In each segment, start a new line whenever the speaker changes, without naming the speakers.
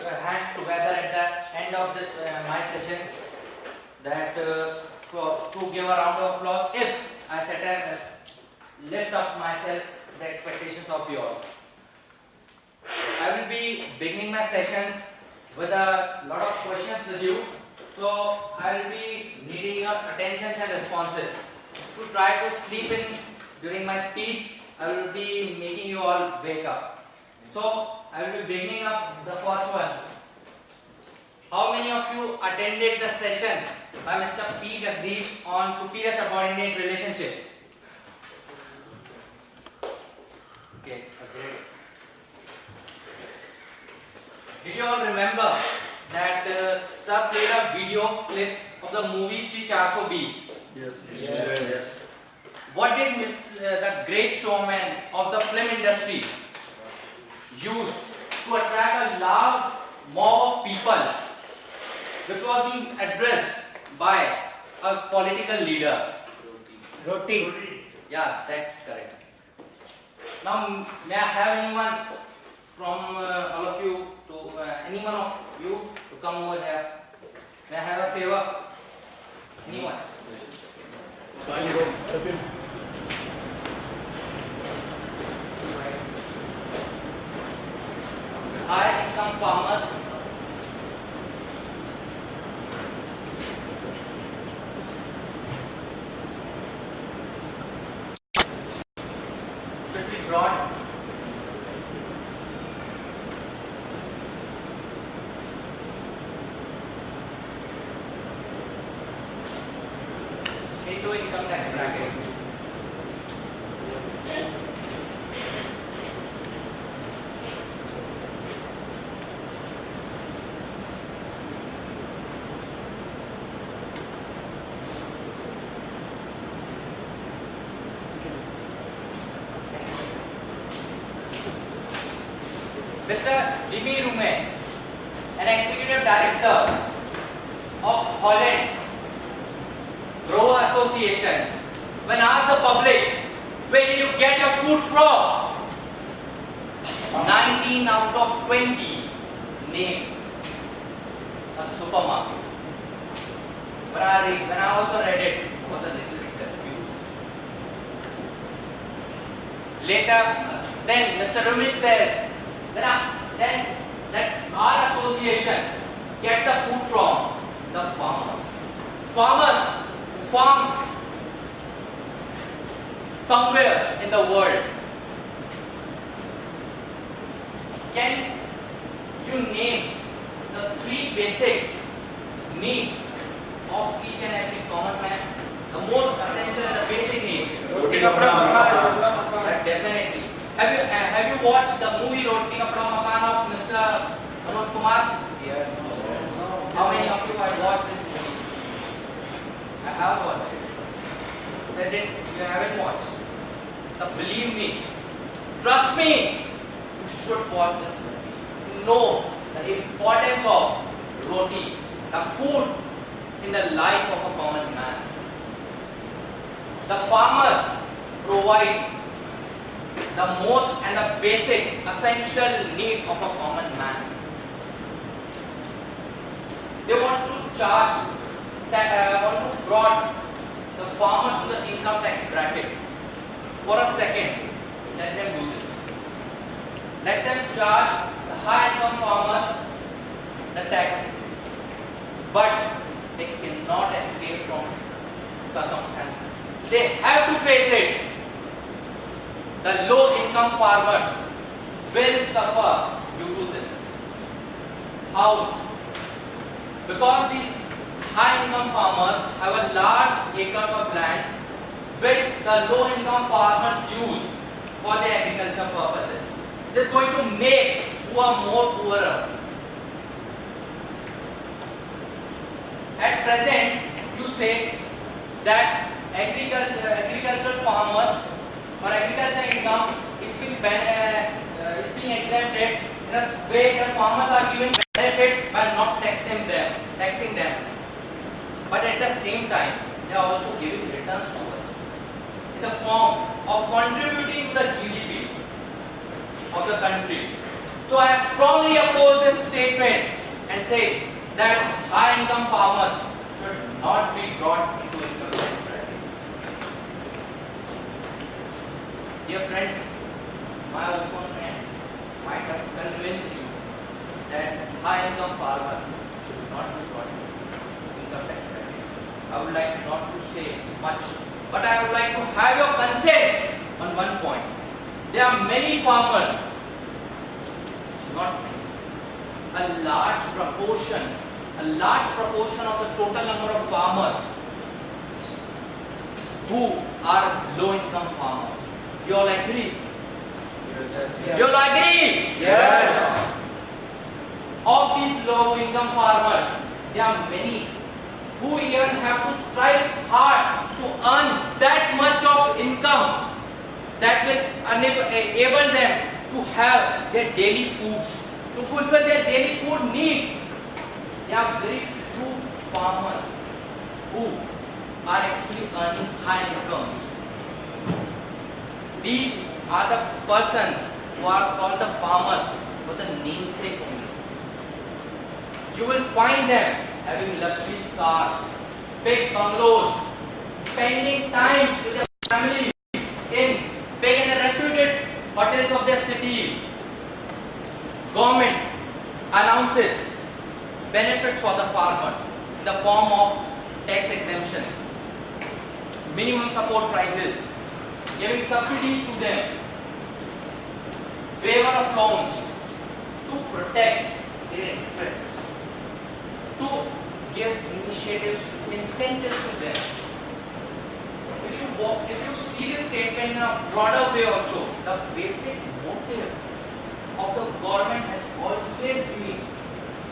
your hands together at the end of this my session. That to give a round of applause if I lift up myself the expectations of yours. I will be beginning my sessions with a lot of questions with you. So I will be needing your attentions and responses. To try to sleep in during my speech, I will be making you all wake up. So I will be beginning up the first one. How many of you attended the session by Mr. P. Jagdish on superior subordinate relationship? Okay, great. Did you all remember that sir played a video clip of the movie Shri 420? Yes. What did the great showman of the film industry use to attract a large mob of people, which was being addressed by a political leader?
Roti.
Yeah, that's correct. Now, may I have anyone from all of you to anyone of you to come over here? May I have a favor? Anyone? High income farmers should be brought into income tax bracket. Mr. Jimmy Rume, an executive director of Holland Grower Association, when asked the public, where did you get your food from? 19 out of 20 named a supermarket. When I also read it, I was a little bit confused. Later, then Mr. Rume says that our association gets the food from the farmers. Farmers who farms somewhere in the world. Can you name the three basic needs of each and every common man? The most essential and the basic needs. Definitely. Have you watched the movie Roti Kapda Makan of Mr. Manoj Kumar?
Yes.
How many of you have watched this movie? I have watched it. Said it, you haven't watched. So believe me, trust me, you should watch this movie to know the importance of roti, the food in the life of a common man. The farmers provides the most and the basic essential need of a common man. They want to charge, want to brought the farmers to the income tax bracket. For a second, let them do this. Let them charge the high income farmers the tax, but they cannot escape from its circumstances. They have to face it. The low income farmers will suffer due to this. How? Because these high income farmers have a large acres of lands which the low income farmers use for their agriculture purposes. This is going to make poor more poorer. At present, you say that agricultural farmers or agriculture income is being exempted in a way that farmers are given benefits by not taxing them. But at the same time, they are also giving returns to us in the form of contributing to the GDP of the country. So I strongly oppose this statement and say that high income farmers should not be brought into income tax bracket. Dear friends, my opponent might have convinced you that high income farmers should not be brought into income tax bracket. I would like not to say much, but I would like to have your consent on one point. There are many farmers, not many, a large proportion of the total number of farmers who are low income farmers. You all agree?
Yes.
You all agree?
Yes.
Of these low income farmers, there are many who even have to strive hard to earn that much of income that will enable them to have their daily foods, to fulfill their daily food needs. There are very few farmers who are actually earning high incomes. These are the persons who are called the farmers for the namesake only. You will find them having luxury cars, big bungalows, spending times with their families in big and reputed hotels of their cities. Government announces benefits for the farmers in the form of tax exemptions, minimum support prices, giving subsidies to them, waiver of loans to protect their interests, to give initiatives, incentives to them. If you see this statement in a broader way also, the basic motive of the government has always been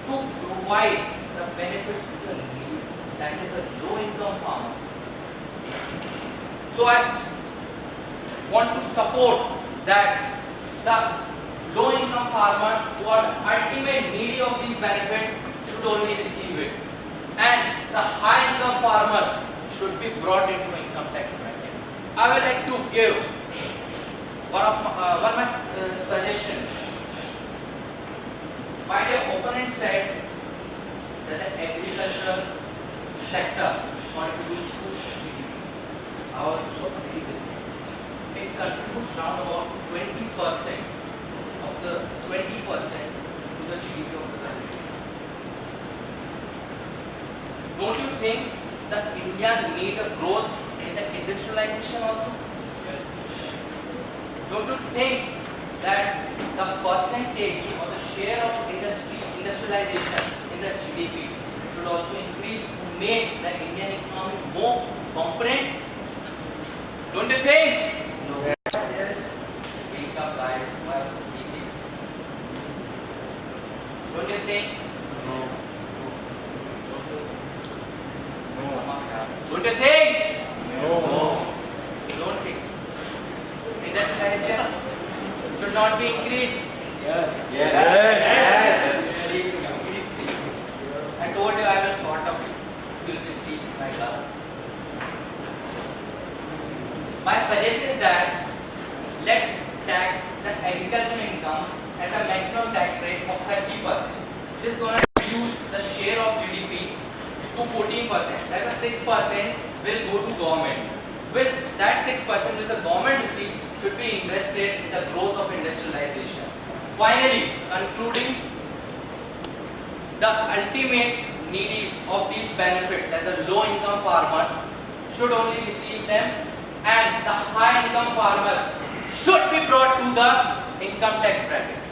to provide the benefits to the needy, that is the low income farmers. So I want to support that the low income farmers who are the ultimate needy of these benefits should only receive it, and the high income farmers should be brought into income tax bracket. I would like to give one of my suggestion. My dear opponent said that the agricultural sector contributes to GDP. I also agree with it. It contributes around about 20% of the 20% to the GDP of the country. Don't you think that India needs a growth in the industrialization also?
Yes.
Don't you think that the percentage or the share of industrialization in the GDP should also increase to make the Indian economy more competent? Don't you think?
No. Yes.
Wake up guys, why I'm speaking. Don't you think?
No.
Don't you think?
No.
You don't think. Industrialization should not be increased.
Yes. Yes.
Please speak. I told you I will thought of it. You will be speaking right now. My suggestion is that let's tax the agricultural income at a maximum tax rate of 30%. This is going to reduce the share of GDP to 14%. That's a 6% will go to government. With that 6% which the government receives should be invested in the growth of industrialization. Finally, concluding, the ultimate needies of these benefits, that the low income farmers should only receive them, and the high income farmers should be brought to the income tax bracket.